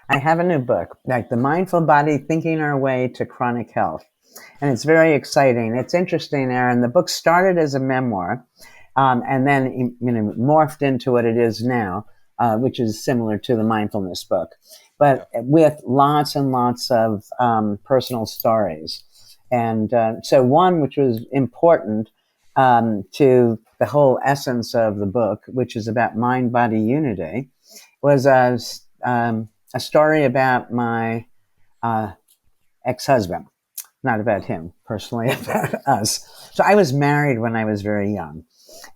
I have a new book, like The Mindful Body, Thinking Our Way to Chronic Health. And it's very exciting. It's interesting, Aaron. The book started as a memoir, and then morphed into what it is now, which is similar to the mindfulness book, Yeah. but with lots and lots of personal stories. And so one which was important to the whole essence of the book, which is about mind-body unity, was a story about my uh, ex-husband, not about him personally, about us. So I was married when I was very young,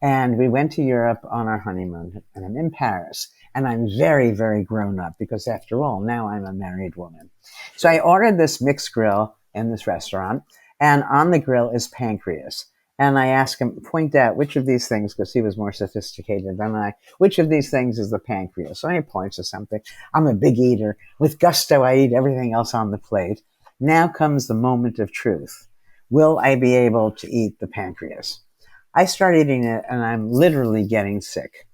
and we went to Europe on our honeymoon, and I'm in Paris, and I'm very, very grown up because after all, now I'm a married woman. So I Sure. ordered this mixed grill in this restaurant, and on the grill is pancreas. And I asked him, point out which of these things, because he was more sophisticated than I, which of these things is the pancreas? So he points to something. I'm a big eater. With gusto, I eat everything else on the plate. Now comes the moment of truth. Will I be able to eat the pancreas? I start eating it and I'm literally getting sick.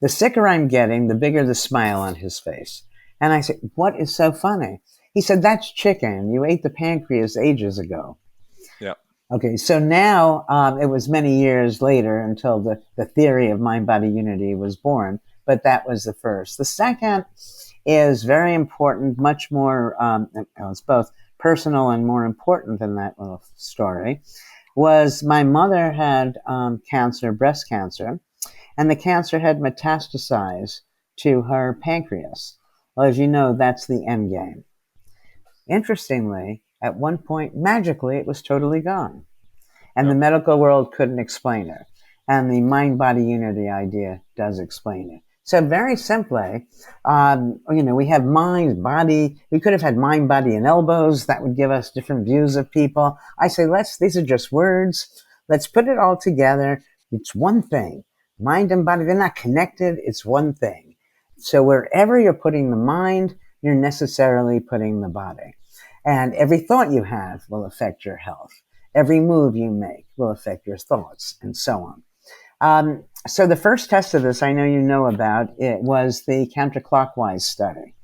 The sicker I'm getting, the bigger the smile on his face. And I said, what is so funny? He said, that's chicken. You ate the pancreas ages ago. Yeah. Okay, so now it was many years later until the theory of mind body unity was born, but that was the first. The second is very important, much more, it's both personal and more important than that little story, was my mother had cancer, breast cancer, and the cancer had metastasized to her pancreas. Well, as you know, that's the end game. Interestingly, at one point, magically, it was totally gone. And the Yeah. medical world couldn't explain it. And the mind body unity idea does explain it. So very simply, we have mind, body. We could have had mind, body, and elbows. That would give us different views of people. I say, these are just words. Let's put it all together. It's one thing. Mind and body, they're not connected. It's one thing. So wherever you're putting the mind, you're necessarily putting the body. And every thought you have will affect your health. Every move you make will affect your thoughts, and so on. So the first test of this, I know you know about, it was the counterclockwise study.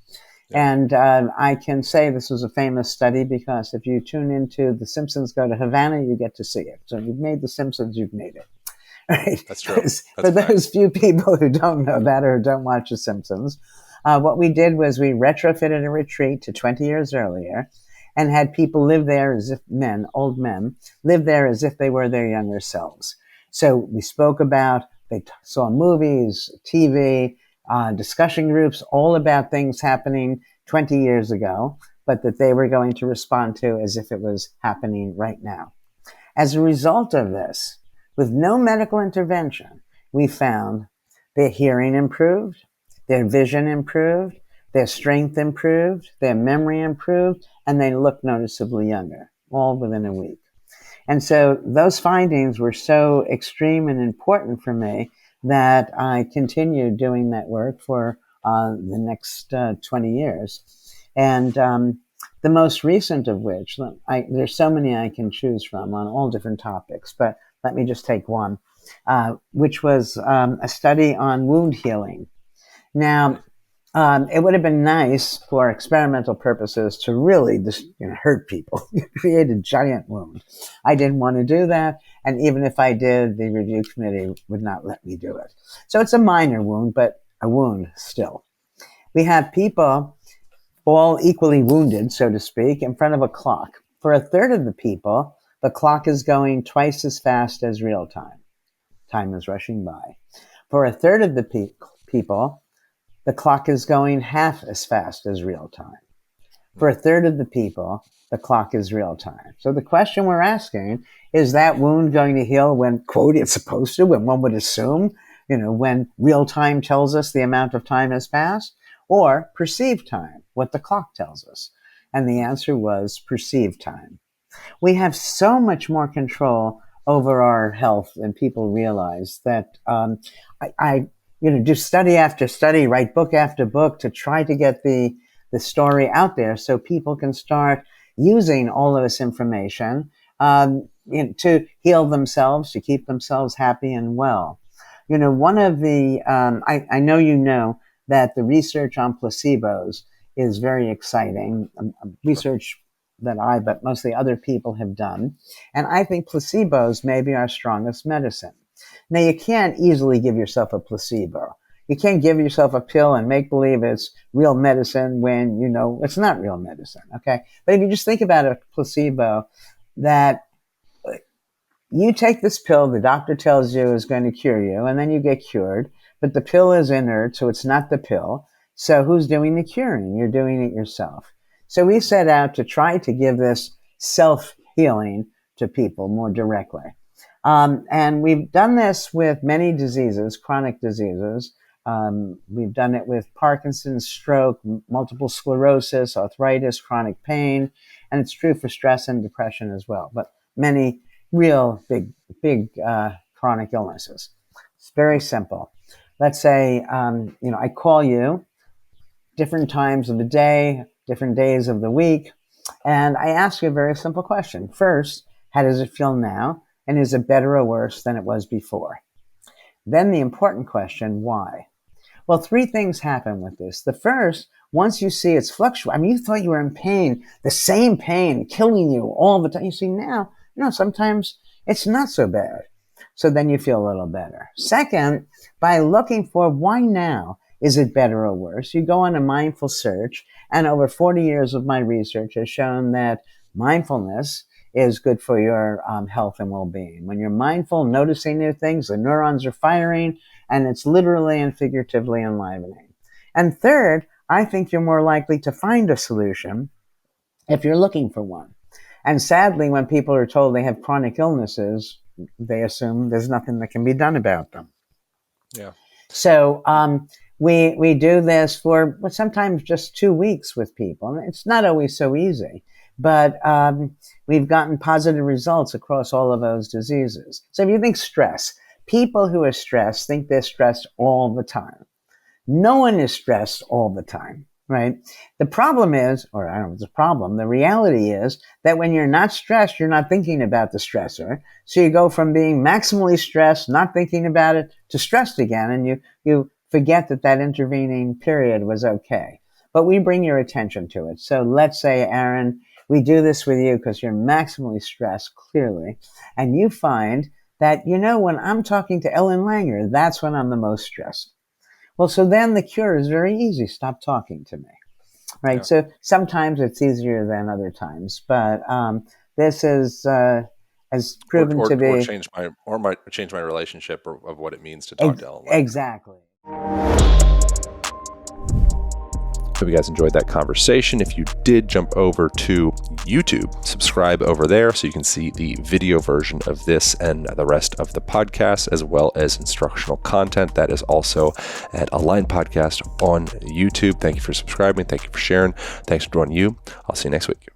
Yeah. And I can say this was a famous study because if you tune into The Simpsons Go to Havana, you get to see it. So you've made The Simpsons, you've made it. Right? That's true. That's For a fact. those few people who don't know that or don't watch The Simpsons, what we did was we retrofitted a retreat to 20 years earlier and had people live there as if old men, live there as if they were their younger selves. So we spoke about, they saw movies, TV, discussion groups, all about things happening 20 years ago, but that they were going to respond to as if it was happening right now. As a result of this, with no medical intervention, we found their hearing improved, their vision improved, their strength improved, their memory improved, and they looked noticeably younger, all within a week. And so those findings were so extreme and important for me that I continued doing that work for the next 20 years. And the most recent of which, there's so many I can choose from on all different topics, but let me just take one, which was a study on wound healing. Now, it would have been nice for experimental purposes to really just hurt people, create a giant wound. I didn't want to do that, and even if I did, the review committee would not let me do it. So it's a minor wound, but a wound still. We have people all equally wounded, so to speak, in front of a clock. For a third of the people, the clock is going twice as fast as real time. Time is rushing by. For a third of the people, the clock is going half as fast as real time. For a third of the people, the clock is real time. So the question we're asking, is that wound going to heal when, quote, it's supposed to, when one would assume, when real time tells us the amount of time has passed, or perceived time, what the clock tells us? And the answer was perceived time. We have so much more control over our health than people realize that I do study after study, write book after book to try to get the story out there so people can start using all of this information to heal themselves, to keep themselves happy and well. One of the, I know that the research on placebos is very exciting. Research that but mostly other people have done. And I think placebos may be our strongest medicine. Now, you can't easily give yourself a placebo. You can't give yourself a pill and make believe it's real medicine when you know it's not real medicine, okay? But if you just think about a placebo, that you take this pill the doctor tells you is going to cure you, and then you get cured, but the pill is inert, so it's not the pill. So who's doing the curing? You're doing it yourself. So we set out to try to give this self-healing to people more directly. And we've done this with many diseases, chronic diseases. We've done it with Parkinson's, stroke, multiple sclerosis, arthritis, chronic pain, and it's true for stress and depression as well. But many real big chronic illnesses. It's very simple. Let's say, I call you different times of the day, different days of the week, and I ask you a very simple question. First, how does it feel now? And is it better or worse than it was before? Then the important question, why? Well, three things happen with this. The first, once you see it's fluctuating, you thought you were in pain, the same pain killing you all the time. You see now, sometimes it's not so bad. So then you feel a little better. Second, by looking for why now, is it better or worse? You go on a mindful search, and over 40 years of my research has shown that mindfulness is good for your health and well-being. When you're mindful, noticing new things, the neurons are firing, and it's literally and figuratively enlivening. And third, I think you're more likely to find a solution if you're looking for one. And sadly, when people are told they have chronic illnesses, they assume there's nothing that can be done about them. Yeah. So we do this for sometimes just 2 weeks with people. And it's not always so easy, but we've gotten positive results across all of those diseases. So if you think stress, people who are stressed think they're stressed all the time. No one is stressed all the time. Right? The problem is, or I don't know if it's a problem, the reality is that when you're not stressed, you're not thinking about the stressor. So you go from being maximally stressed, not thinking about it, to stressed again, and you forget that intervening period was okay. But we bring your attention to it. So let's say, Aaron, we do this with you because you're maximally stressed, clearly, and you find that, when I'm talking to Ellen Langer, that's when I'm the most stressed. Well, so then the cure is very easy. Stop talking to me, right? Yeah. So sometimes it's easier than other times, but this is has proven to be might change my relationship of what it means to talk to Ellen Langer. Exactly. Hope you guys enjoyed that conversation. If you did, jump over to YouTube, subscribe over there so you can see the video version of this and the rest of the podcast, as well as instructional content that is also at Align Podcast on YouTube. Thank you for subscribing. Thank you for sharing. Thanks for joining you. I'll see you next week.